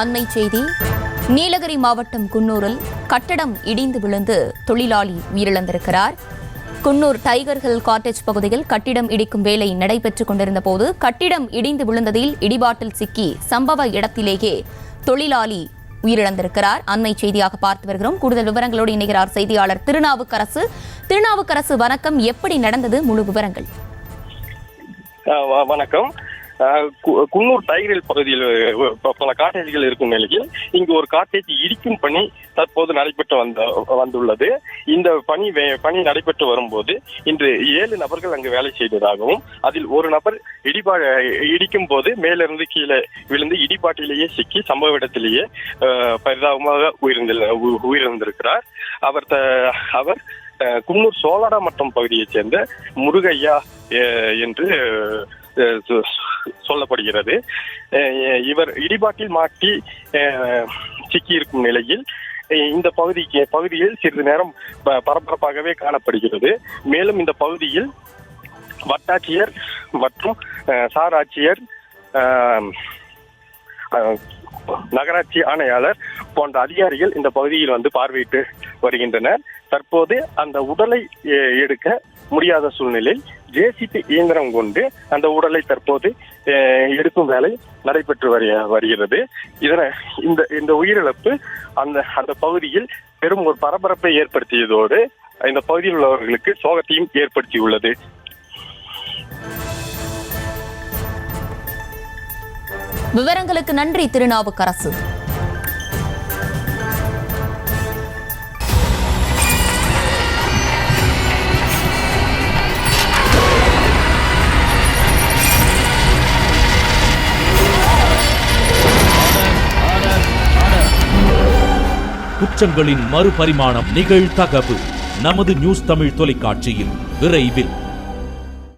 அண்மை செய்தி. நீலகிரி மாவட்டம் குன்னூரில் கட்டடம் இடிந்து விழுந்து தொழிலாளி உயிரிழந்திருக்கிறார். குன்னூர் டைகர் ஹில் காட்டேஜ் பகுதியில் கட்டிடம் இடிக்கும் வேலை நடைபெற்றுக் கொண்டிருந்த போது கட்டிடம் இடிந்து விழுந்ததில் இடிபாட்டில் சிக்கி சம்பவ இடத்திலேயே தொழிலாளி உயிரிழந்திருக்கிறார். அண்மை செய்தியாக பார்த்து வருகிறோம். கூடுதல் விவரங்களோடு இணைகிறார் செய்தியாளர் திருநாவுக்கரசு. திருநாவுக்கரசு, வணக்கம். எப்படி நடந்தது, முழு விவரங்கள்? வணக்கம். குன்னூர் டைகர் பகுதியில் பல காட்டேஜ்கள் இருக்கும் நிலையில் இங்கு ஒரு காட்டேஜ் இடிக்கும் பணி தற்போது நடைபெற்று வந்துள்ளது. இந்த பணி நடைபெற்று வரும்போது இன்று 7 நபர்கள் அங்கு வேலை செய்ததாகவும் அதில் ஒரு நபர் இடிக்கும் போது மேலிருந்து கீழே விழுந்து இடிபாட்டிலேயே சிக்கி சம்பவ இடத்திலேயே பரிதாபமாக உயிரிழந்திருக்கிறார். அவர் குன்னூர் சோழாடமட்டம் பகுதியைச் சேர்ந்த முருகையா என்று சொல்லப்படுகிறது. இவர் இடிபாட்டில் மாட்டி சிக்கியிருக்கும் நிலையில் இந்த பகுதியில் சிறிது நேரம் பரபரப்பாகவே காணப்படுகிறது. மேலும் இந்த பகுதியில் வட்டாட்சியர் மற்றும் சார் ஆட்சியர், நகராட்சி ஆணையாளர் போன்ற அதிகாரிகள் இந்த பகுதியில் வந்து பார்வையிட்டு வருகின்றனர். தற்போது அந்த உடலை எடுக்க முடியாத சூழ்நிலையில் ஜேசிபி இயந்திரம் கொண்டு அந்த உடலை தற்போது எடுக்கும் வேலை நடைபெற்று வருகிறது. இந்த உயிரிழப்பு அந்த பகுதியில் பெரும் ஒரு பரபரப்பை ஏற்படுத்தியதோடு இந்த பகுதியில் உள்ளவர்களுக்கு சோகத்தையும் ஏற்படுத்தியுள்ளது. விவரங்களுக்கு நன்றி திருநாவுக்கரசு. குற்றங்களின் மறுபரிமாணம் நிகழ்தகவு நமது நியூஸ் தமிழ் தொலைக்காட்சியில் விரைவில்.